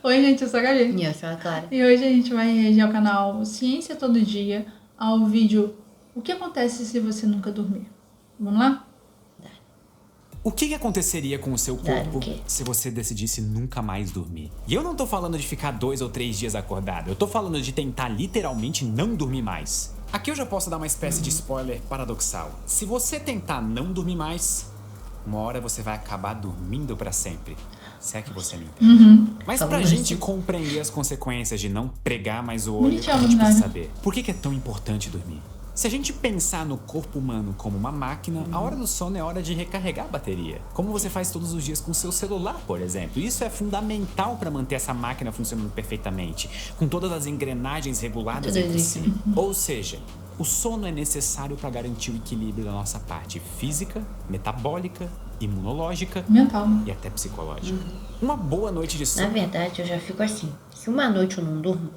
Oi, gente, eu sou a Gabi. E eu sou a Clara. E hoje a gente vai reagir ao canal Ciência Todo Dia, ao vídeo O que acontece se você nunca dormir? Vamos lá? O que aconteceria com o seu corpo se você decidisse nunca mais dormir? E eu não tô falando de ficar 2 ou 3 dias acordado, eu tô falando de tentar literalmente não dormir mais. Aqui eu já posso dar uma espécie de spoiler paradoxal. Se você tentar não dormir mais, uma hora você vai acabar dormindo pra sempre. Se é que você me entende. Mas pra gente compreender as consequências de não pregar mais o olho, a gente precisa saber por que é tão importante dormir. Se a gente pensar no corpo humano como uma máquina, a hora do sono é hora de recarregar a bateria. Como você faz todos os dias com o seu celular, por exemplo. Isso é fundamental para manter essa máquina funcionando perfeitamente, com todas as engrenagens reguladas entre si. Ou seja, o sono é necessário para garantir o equilíbrio da nossa parte física, metabólica, imunológica mental e até psicológica. Uma boa noite de sono. Na verdade, eu já fico assim. Se uma noite eu não durmo,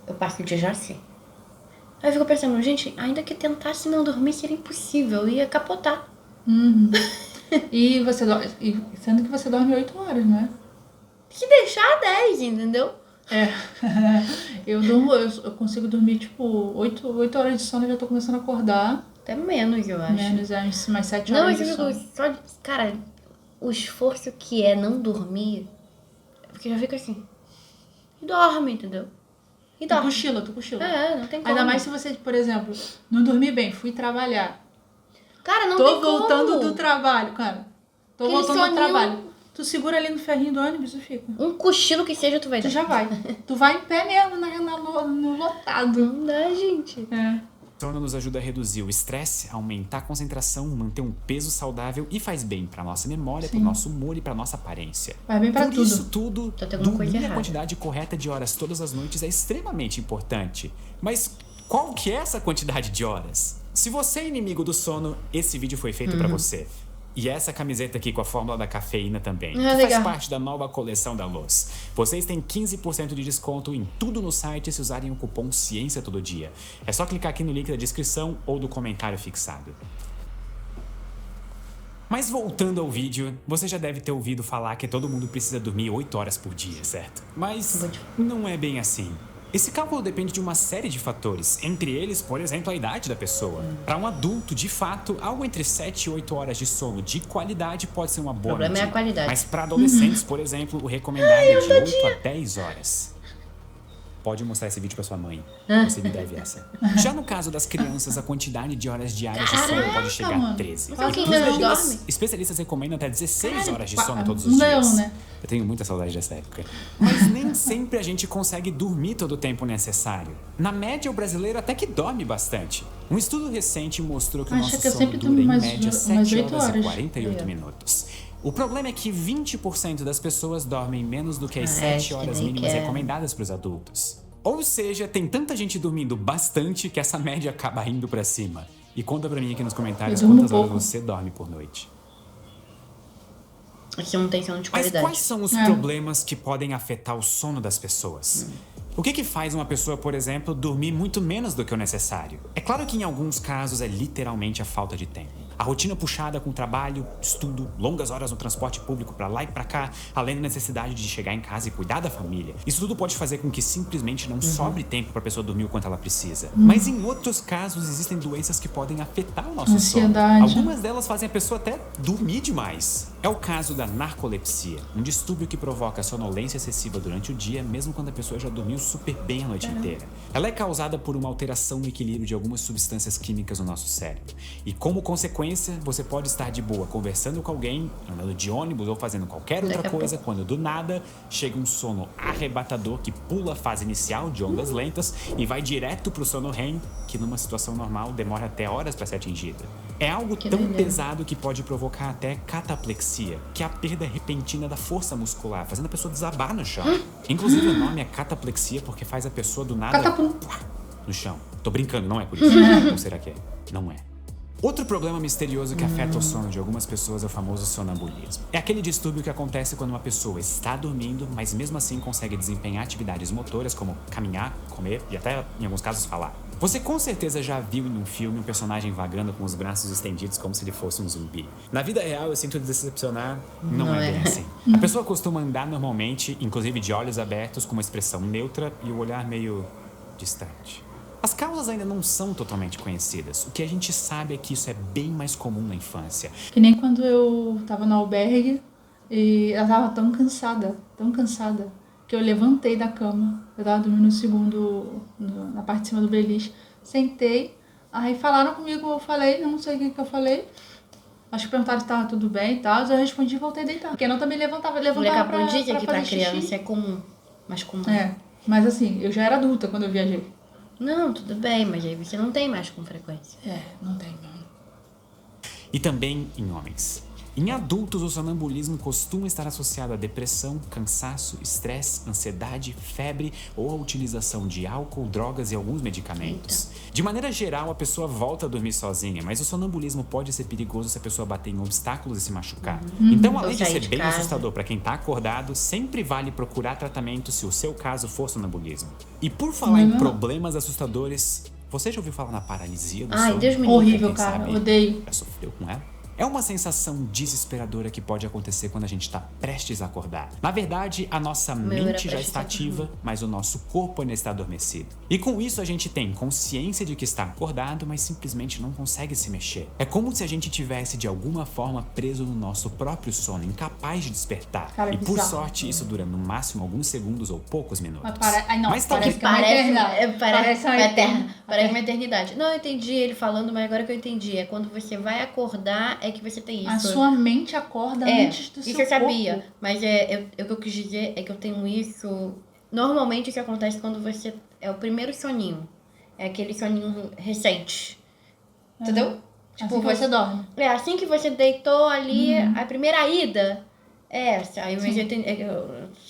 eu passo o dia já assim. Aí eu fico pensando, gente, ainda que tentasse não dormir, seria impossível, eu ia capotar. E você dorme, sendo que você dorme 8 horas, não é? Se deixar 10, entendeu? É. Eu consigo dormir tipo 8 horas de sono e já tô começando a acordar. Até menos, eu acho. Menos, mais 7 horas de sono. Só, cara, o esforço que é não dormir, porque já fica assim. E dorme, entendeu? E dorme. Tu cochila. É, não tem como. Ainda mais se você, por exemplo, não dormir bem, fui trabalhar. Cara, não tem como. Tô voltando do trabalho, cara. Aquele voltando do trabalho. Tu segura ali no ferrinho do ônibus e fica. Um cochilo que seja, tu vai dar. Tu já vai. Tu vai em pé mesmo no lotado. Não dá, gente. É. O sono nos ajuda a reduzir o estresse, aumentar a concentração, manter um peso saudável e faz bem pra nossa memória, pro nosso humor e pra nossa aparência. Faz bem pra Por tudo. isso tudo, dormir a errada. quantidade correta de horas todas as noites é extremamente importante. Mas qual que é essa quantidade de horas? Se você é inimigo do sono, esse vídeo foi feito pra você. E essa camiseta aqui com a fórmula da cafeína também, que faz parte da nova coleção da Loz. Vocês têm 15% de desconto em tudo no site se usarem o cupom Ciência Todo Dia. É só clicar aqui no link da descrição ou do comentário fixado. Mas voltando ao vídeo, você já deve ter ouvido falar que todo mundo precisa dormir 8 horas por dia, certo? Mas não é bem assim. Esse cálculo depende de uma série de fatores, entre eles, por exemplo, a idade da pessoa. Para um adulto, de fato, algo entre 7 e 8 horas de sono de qualidade pode ser uma boa medida. O problema é a qualidade. Mas para adolescentes, por exemplo, o recomendado é de 8 a 10 horas. Pode mostrar esse vídeo pra sua mãe. Você me deve essa. Já no caso das crianças, a quantidade de horas diárias de sono pode chegar a 13. Especialistas recomendam até 16 horas de sono todos os dias. Né? Eu tenho muita saudade dessa época. Mas nem sempre a gente consegue dormir todo o tempo necessário. Na média, o brasileiro até que dorme bastante. Um estudo recente mostrou que o nosso sono dura em média 7 horas e 48 minutos. O problema é que 20% das pessoas dormem menos do que as 7 horas mínimas recomendadas para os adultos. Ou seja, tem tanta gente dormindo bastante que essa média acaba indo pra cima. E conta pra mim aqui nos comentários quantas horas você dorme por noite. Aqui não tem sono de qualidade. Mas quais são os problemas que podem afetar o sono das pessoas? O que faz uma pessoa, por exemplo, dormir muito menos do que o necessário? É claro que em alguns casos é literalmente a falta de tempo. A rotina puxada com trabalho, estudo, longas horas no transporte público pra lá e pra cá, além da necessidade de chegar em casa e cuidar da família. Isso tudo pode fazer com que simplesmente não sobre tempo pra pessoa dormir o quanto ela precisa. Mas em outros casos existem doenças que podem afetar o nosso sono. Algumas delas fazem a pessoa até dormir demais. É o caso da narcolepsia, um distúrbio que provoca sonolência excessiva durante o dia, mesmo quando a pessoa já dormiu super bem a noite inteira. Ela é causada por uma alteração no equilíbrio de algumas substâncias químicas no nosso cérebro. E como consequência, você pode estar de boa conversando com alguém, andando de ônibus ou fazendo qualquer outra coisa, quando do nada chega um sono arrebatador que pula a fase inicial de ondas lentas e vai direto pro sono REM, que numa situação normal demora até horas para ser atingida. É algo tão pesado que pode provocar até cataplexia, que é a perda repentina da força muscular, fazendo a pessoa desabar no chão. Inclusive o nome é cataplexia porque faz a pessoa do nada no chão. Tô brincando, não é por isso. Ou será que é? Não é. Outro problema misterioso que afeta o sono de algumas pessoas é o famoso sonambulismo. É aquele distúrbio que acontece quando uma pessoa está dormindo, mas mesmo assim consegue desempenhar atividades motoras como caminhar, comer e até, em alguns casos, falar. Você com certeza já viu em um filme um personagem vagando com os braços estendidos como se ele fosse um zumbi. Na vida real, eu sinto decepcionar, não é bem assim. A pessoa costuma andar normalmente, inclusive de olhos abertos, com uma expressão neutra e o olhar meio distante. As causas ainda não são totalmente conhecidas. O que a gente sabe é que isso é bem mais comum na infância. Que nem quando eu tava no albergue e ela tava tão cansada, que eu levantei da cama. Eu tava dormindo no segundo, na parte de cima do beliche. Sentei, aí falaram comigo, eu falei, não sei o que eu falei. Acho que perguntaram se tava tudo bem e tal. Eu respondi e voltei a deitar. Porque eu também levantava Ele pra acabou de dizer que pra fazer criança xixi. é comum, mais comum. É, mas assim, eu já era adulta quando eu viajei. Não, tudo bem, mas aí você não tem mais com frequência. É, não tem, não. E também em homens. Em adultos, o sonambulismo costuma estar associado a depressão, cansaço, estresse, ansiedade, febre ou a utilização de álcool, drogas e alguns medicamentos. De maneira geral, a pessoa volta a dormir sozinha, mas o sonambulismo pode ser perigoso se a pessoa bater em obstáculos e se machucar. Então, além de sair ser de bem casa. assustador para quem está acordado, sempre vale procurar tratamento se o seu caso for sonambulismo. E por falar em problemas assustadores, você já ouviu falar na paralisia do Ai, sono? Deus me livre. Horrível, Quem cara. sabe Odeio. já sofreu com ela? É uma sensação desesperadora que pode acontecer quando a gente está prestes a acordar. Na verdade, a nossa era mente já prestes está a dormir. ativa, mas o nosso corpo ainda está adormecido. E com isso a gente tem consciência de que está acordado, mas simplesmente não consegue se mexer. É como se a gente tivesse de alguma forma preso no nosso próprio sono, incapaz de despertar. Cara, é E por bizarro. sorte, isso dura no máximo alguns segundos ou poucos minutos. Ai, não, Mas tá parece aqui- que é uma eternidade. Parece uma eternidade. Parece uma eternidade. Não, eu entendi ele falando, mas agora que eu entendi. É quando você vai acordar, é que você tem isso. A sua mente acorda antes do seu isso eu sabia. corpo. Mas o que eu quis dizer é que eu tenho isso... Normalmente isso acontece quando você... É o primeiro soninho. É aquele soninho recente. Entendeu? Tipo, assim que você dorme. É, assim que você deitou ali, a primeira ida é essa. Aí eu entendi,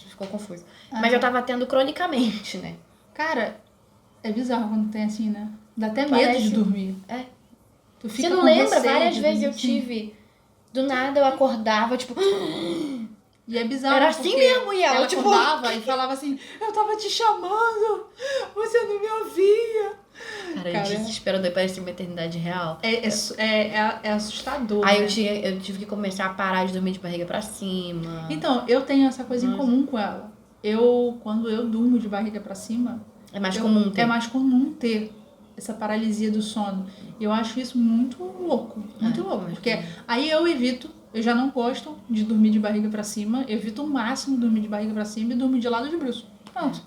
ficou confuso. Mas eu tava tendo cronicamente, né? Cara, é bizarro quando tem assim, né? Dá até medo Parece- de dormir. É. Tu fica Você não com lembra? receio Várias de vezes dormir. eu Sim. tive... Do nada eu acordava, tipo... E é bizarro. Era assim porque mesmo, e ela, tipo- acordava e falava assim, eu tava te chamando, você não me ouvia. Cara, Cara. desesperador, parecia uma eternidade real. É assustador. Aí né? eu tive que começar a parar de dormir de barriga pra cima. Então, eu tenho essa coisa em comum com ela. Quando eu durmo de barriga pra cima, É mais comum ter. é mais comum ter essa paralisia do sono. E eu acho isso muito louco. Muito louco. mais Porque aí eu já não gosto de dormir de barriga pra cima. Eu evito o máximo dormir de barriga pra cima e dormir de lado de bruço. Pronto.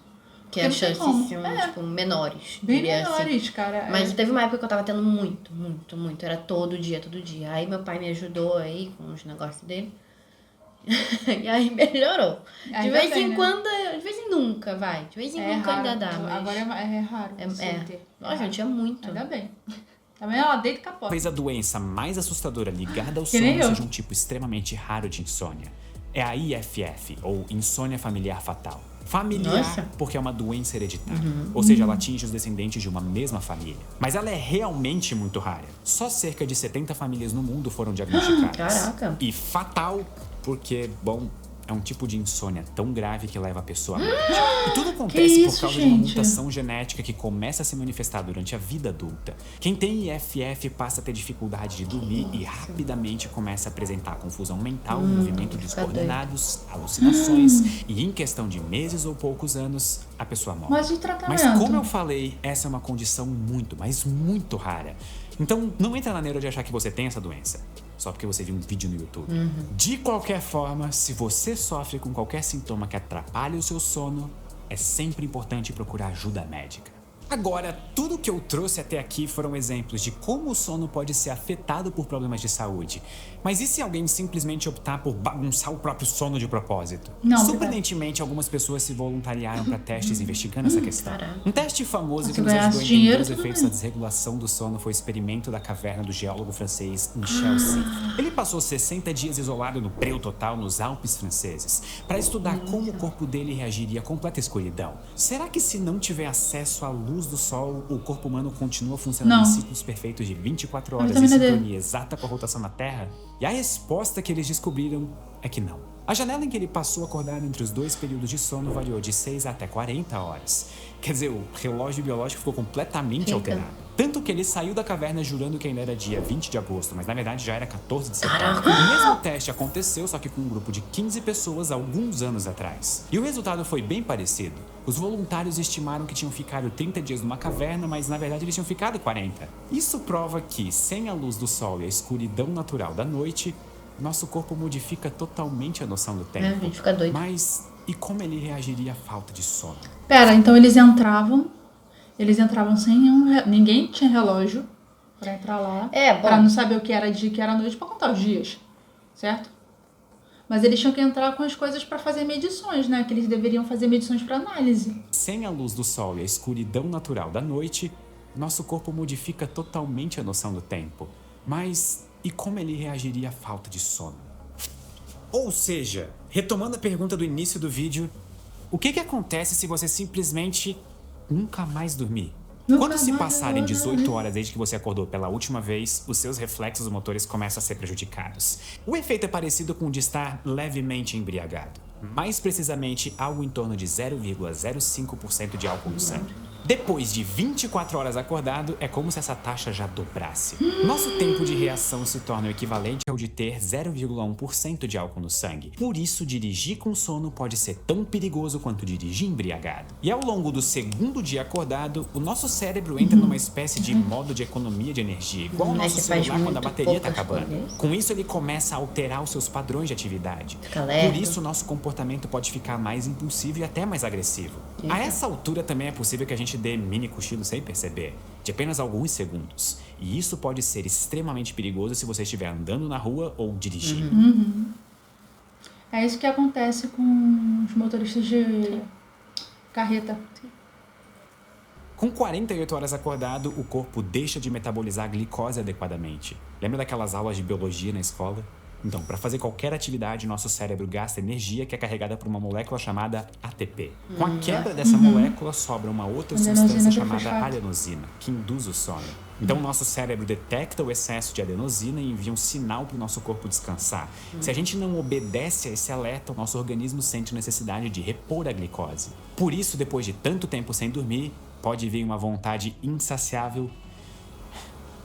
Que as não tem chances como. são, tipo, menores. Bem diria assim. menores, cara. Mas teve uma época que eu tava tendo muito. Era todo dia. Aí meu pai me ajudou aí com os negócios dele. E aí melhorou. De Ainda vez bem, em né? quando, de vez em nunca, vai. De vez em É nunca raro. ainda dá, mas... Agora é raro. você É. ter. Nossa, gente, é muito. Ainda bem. Também ela deita e capota. Talvez a doença mais assustadora ligada ao Que nem sono eu. seja um tipo extremamente raro de insônia. É a IFF, ou insônia familiar fatal. Familiar Nossa. porque é uma doença hereditária, ou seja, ela atinge os descendentes de uma mesma família. Mas ela é realmente muito rara. Só cerca de 70 famílias no mundo foram diagnosticadas. Caraca. E fatal porque, bom, é um tipo de insônia tão grave que leva a pessoa à morte. E tudo acontece Que por isso, causa de uma gente? mutação genética que começa a se manifestar durante a vida adulta. Quem tem IFF passa a ter dificuldade de dormir e rapidamente começa a apresentar confusão mental, movimentos descoordenados, alucinações e em questão de meses ou poucos anos, a pessoa morre. Mas o tratamento? Mas como eu falei, essa é uma condição muito, mas muito rara. Então não entra na neura de achar que você tem essa doença só porque você viu um vídeo no YouTube. De qualquer forma, se você sofre com qualquer sintoma que atrapalhe o seu sono, é sempre importante procurar ajuda médica. Agora, tudo que eu trouxe até aqui foram exemplos de como o sono pode ser afetado por problemas de saúde. Mas e se alguém simplesmente optar por bagunçar o próprio sono de propósito? Não, Surpreendentemente, algumas pessoas se voluntariaram para testes investigando essa questão. Caraca. Um teste famoso Se que nos ganhasse ajudou a dinheiro, entender os tudo efeitos bem. da desregulação do sono foi o experimento da caverna do geólogo francês Michel C. Ele passou 60 dias isolado no breu total nos Alpes franceses para estudar como o corpo dele reagiria à completa escuridão. Será que se não tiver acesso à luz do sol, o corpo humano continua funcionando Não. em ciclos perfeitos de 24 horas em vitamina D. sincronia exata com a rotação da Terra? E a resposta que eles descobriram é que não. A janela em que ele passou acordado entre os 2 períodos de sono variou de 6 até 40 horas. Quer dizer, o relógio biológico ficou completamente alterado. Tanto que ele saiu da caverna jurando que ainda era dia 20 de agosto, mas na verdade já era 14 de setembro. O mesmo teste aconteceu, só que com um grupo de 15 pessoas alguns anos atrás. E o resultado foi bem parecido. Os voluntários estimaram que tinham ficado 30 dias numa caverna, mas na verdade eles tinham ficado 40. Isso prova que, sem a luz do sol e a escuridão natural da noite, nosso corpo modifica totalmente a noção do tempo. A gente fica doido. Mas e como ele reagiria à falta de sono? Pera, então eles entravam sem ninguém tinha relógio pra entrar lá. Pra não saber o que era dia e o que era noite, pra contar os dias, certo? Mas eles tinham que entrar com as coisas pra fazer medições, né? Que eles deveriam fazer medições pra análise. Sem a luz do sol e a escuridão natural da noite, nosso corpo modifica totalmente a noção do tempo. Mas e como ele reagiria à falta de sono? Ou seja, retomando a pergunta do início do vídeo, o que acontece se você simplesmente nunca mais dormir? Quando se passarem 18 horas desde que você acordou pela última vez, os seus reflexos motores começam a ser prejudicados. O efeito é parecido com o de estar levemente embriagado. Mais precisamente, algo em torno de 0,05% de álcool no sangue. Depois de 24 horas acordado, é como se essa taxa já dobrasse. Nosso tempo de reação se torna o equivalente ao de ter 0,1% de álcool no sangue. Por isso, dirigir com sono pode ser tão perigoso quanto dirigir embriagado. E ao longo do segundo dia acordado, o nosso cérebro entra numa espécie de modo de economia de energia, igual o nosso celular quando a bateria está acabando. Com isso, ele começa a alterar os seus padrões de atividade. Por isso, o nosso comportamento pode ficar mais impulsivo e até mais agressivo. A essa altura também é possível que a gente dê mini cochilo sem perceber, de apenas alguns segundos. E isso pode ser extremamente perigoso se você estiver andando na rua ou dirigindo. É isso que acontece com os motoristas de carreta. Com 48 horas acordado, o corpo deixa de metabolizar a glicose adequadamente. Lembra daquelas aulas de biologia na escola? Então, para fazer qualquer atividade, nosso cérebro gasta energia que é carregada por uma molécula chamada ATP. Com a quebra dessa molécula, sobra uma outra substância chamada adenosina, que induz o sono. Então, o nosso cérebro detecta o excesso de adenosina e envia um sinal para o nosso corpo descansar. Se a gente não obedece a esse alerta, o nosso organismo sente necessidade de repor a glicose. Por isso, depois de tanto tempo sem dormir, pode vir uma vontade insaciável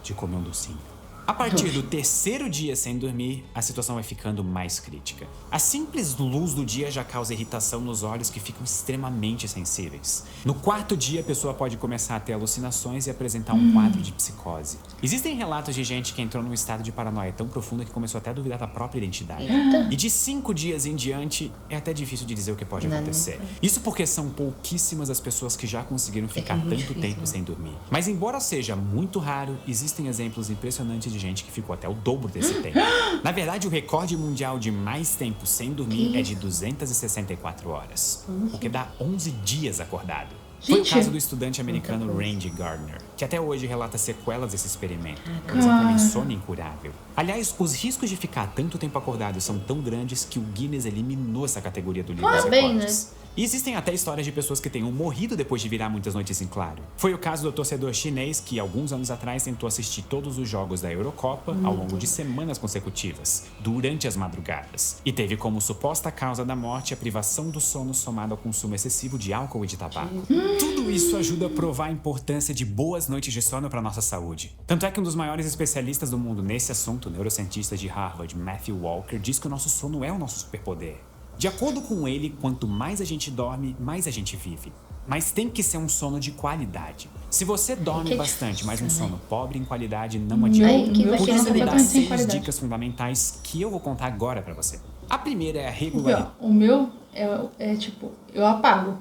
de comer um docinho. A partir do terceiro dia sem dormir, a situação vai ficando mais crítica. A simples luz do dia já causa irritação nos olhos que ficam extremamente sensíveis. No quarto dia, a pessoa pode começar a ter alucinações e apresentar um quadro de psicose. Existem relatos de gente que entrou num estado de paranoia tão profunda que começou até a duvidar da própria identidade. E de 5 dias em diante, é até difícil de dizer o que pode acontecer. Isso porque são pouquíssimas as pessoas que já conseguiram ficar tanto tempo sem dormir. Mas embora seja muito raro, existem exemplos impressionantes de gente que ficou até o dobro desse tempo. Na verdade, o recorde mundial de mais tempo sem dormir é de 264 horas, o que dá 11 dias acordado. Foi o caso do estudante americano Randy Gardner, que até hoje relata sequelas desse experimento, por exemplo, uma insônia incurável. Aliás, os riscos de ficar tanto tempo acordado são tão grandes que o Guinness eliminou essa categoria do livro dos recordes. E existem até histórias de pessoas que tenham morrido depois de virar muitas noites em claro. Foi o caso do torcedor chinês que, alguns anos atrás, tentou assistir todos os jogos da Eurocopa ao longo de semanas consecutivas, durante as madrugadas. E teve como suposta causa da morte a privação do sono somado ao consumo excessivo de álcool e de tabaco. Tudo isso ajuda a provar a importância de boas noites de sono para nossa saúde. Tanto é que um dos maiores especialistas do mundo nesse assunto, o neurocientista de Harvard, Matthew Walker, diz que o nosso sono é o nosso superpoder. De acordo com ele, quanto mais a gente dorme, mais a gente vive. Mas tem que ser um sono de qualidade. Se você dorme bastante, mas um sono pobre em qualidade, não adianta. Por isso ele dá 6 dicas fundamentais que eu vou contar agora pra você. A primeira é a regularidade. O meu é tipo, eu apago.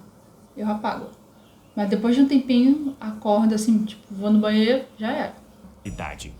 Mas depois de um tempinho, acordo assim, tipo, vou no banheiro, já era.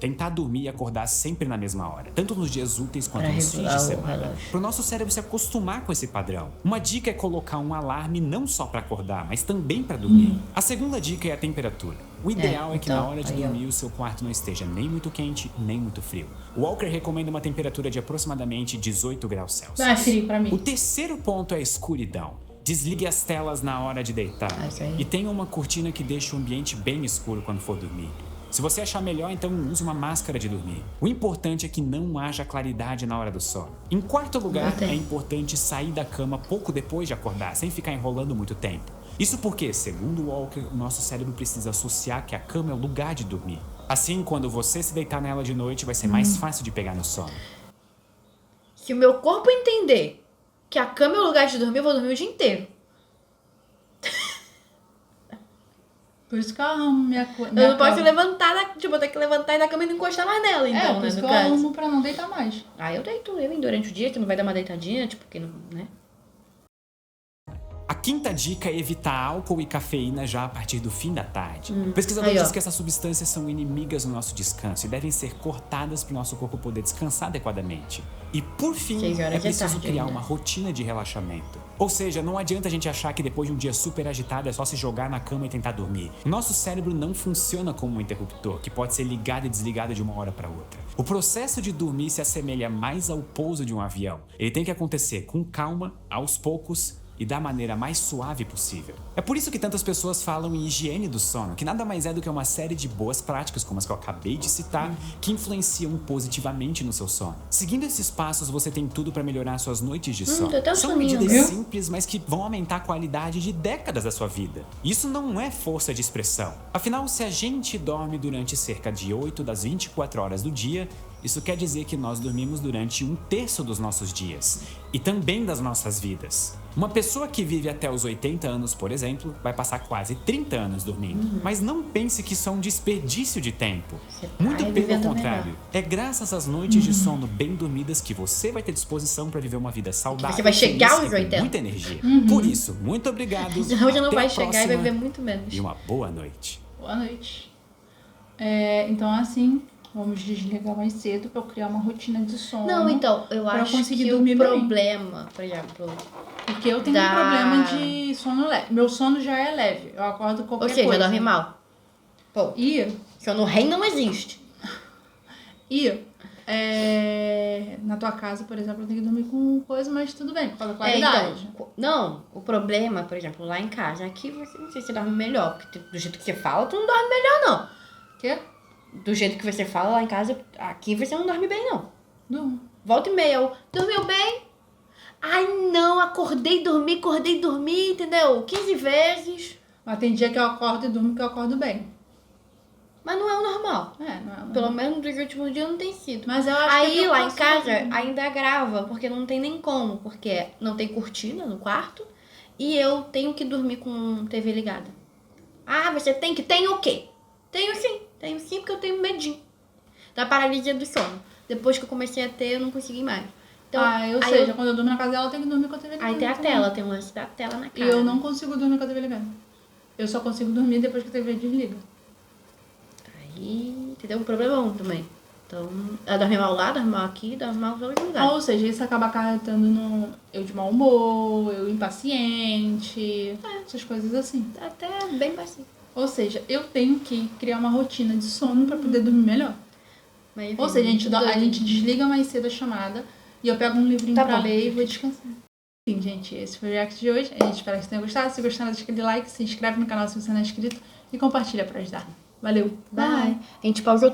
Tentar dormir e acordar sempre na mesma hora, tanto nos dias úteis quanto nos fins de semana, para o nosso cérebro se acostumar com esse padrão. Uma dica é colocar um alarme não só para acordar, mas também para dormir. A segunda dica é a temperatura. O ideal é que na hora de dormir o seu quarto não esteja nem muito quente, nem muito frio. O Walker recomenda uma temperatura de aproximadamente 18 graus Celsius. Não é frio para mim. O terceiro ponto é a escuridão. Desligue as telas na hora de deitar. E tenha uma cortina que deixe o ambiente bem escuro quando for dormir. Se você achar melhor, então use uma máscara de dormir. O importante é que não haja claridade na hora do sono. Em quarto lugar, é importante sair da cama pouco depois de acordar, sem ficar enrolando muito tempo. Isso porque, segundo Walker, o nosso cérebro precisa associar que a cama é o lugar de dormir. Assim, quando você se deitar nela de noite, vai ser mais fácil de pegar no sono. Se o meu corpo entender que a cama é o lugar de dormir, eu vou dormir o dia inteiro. Por isso que eu arrumo minha Eu não posso levantar, eu ter que levantar da cama e não encostar mais nela, então, por isso né, que no eu caso. arrumo pra não deitar mais. Eu deito durante o dia, que não vai dar uma deitadinha, tipo, que não, né? A quinta dica é evitar álcool e cafeína já a partir do fim da tarde. Pesquisadores Aí, ó. dizem que essas substâncias são inimigas no nosso descanso e devem ser cortadas para o nosso corpo poder descansar adequadamente. E por fim, 6 horas é de preciso tarde criar ainda. uma rotina de relaxamento. Ou seja, não adianta a gente achar que depois de um dia super agitado é só se jogar na cama e tentar dormir. O nosso cérebro não funciona como um interruptor que pode ser ligado e desligado de uma hora para outra. O processo de dormir se assemelha mais ao pouso de um avião. Ele tem que acontecer com calma, aos poucos e da maneira mais suave possível. É por isso que tantas pessoas falam em higiene do sono, que nada mais é do que uma série de boas práticas, como as que eu acabei de citar, que influenciam positivamente no seu sono. Seguindo esses passos, você tem tudo para melhorar suas noites de sono. tô até São soninho, medidas viu? simples, mas que vão aumentar a qualidade de décadas da sua vida. Isso não é força de expressão. Afinal, se a gente dorme durante cerca de 8 das 24 horas do dia, isso quer dizer que nós dormimos durante 1/3 dos nossos dias e também das nossas vidas. Uma pessoa que vive até os 80 anos, por exemplo, vai passar quase 30 anos dormindo. Mas não pense que isso é um desperdício de tempo. Você tá Muito pelo vivendo contrário. melhor. É graças às noites de sono bem dormidas que você vai ter disposição para viver uma vida saudável. Você vai chegar feliz aos e com 80. muita energia. Por isso, muito obrigado. Senão já não até vai a chegar e próxima, vai viver muito menos. E uma boa noite. Boa noite. Então, assim, vamos desligar mais cedo pra eu criar uma rotina de sono. Não, então, eu pra eu acho conseguir que dormir o bem. problema, por exemplo, Porque eu tenho um problema de sono leve. Meu sono já é leve. Eu acordo qualquer ou seja, coisa. dorme mal. Pô, E sono REM não existe. na tua casa, por exemplo, eu tenho que dormir com coisa, mas tudo bem, por causa da Então, qualidade. não, o problema, por exemplo, lá em casa, aqui você não sei se dorme melhor, porque do jeito que você fala, tu não dorme melhor, não. Quê? Do jeito que você fala lá em casa, aqui você não dorme bem, não. Durmo. Volta e meia, eu, dormiu bem? Ai, não, acordei, dormi, entendeu? 15 vezes. Mas tem dia que eu acordo e durmo que eu acordo bem. Mas não é o normal. Não é normal. Pelo menos nos últimos dias não tem sido. Mas eu acho que Aí eu lá em posso casa dormir. ainda grava, porque não tem nem como, porque não tem cortina no quarto e eu tenho que dormir com TV ligada. Ah, você tem que? Tem o quê? Tenho sim, porque eu tenho medinho da paralisia do sono. Depois que eu comecei a ter, eu não consegui mais. Então, ou aí seja, quando eu durmo na casa dela, eu tenho que dormir com a TV ligada. aí tem a também. tela, tem um lance da tela na E cara. eu não consigo dormir com a TV ligada. Eu só consigo dormir depois que a TV desliga. Aí, entendeu? Um problemão também. Então, ela dorme mal lá, dorme mal aqui, dorme mal em todos os lugares. Ou seja, isso acaba acarretando eu de mau humor, eu impaciente, essas coisas assim. Tá até bem passivo. Ou seja, eu tenho que criar uma rotina de sono pra poder dormir melhor. Mas, enfim, Ou seja, a doido. gente desliga mais cedo a chamada e eu pego um livrinho Tá pra bom. ler e vou descansar. Enfim, gente, esse foi o react de hoje. A gente espera que vocês tenham gostado. Se gostaram, deixa aquele like, se inscreve no canal se você não é inscrito e compartilha pra ajudar. Valeu! Bye. A gente pausou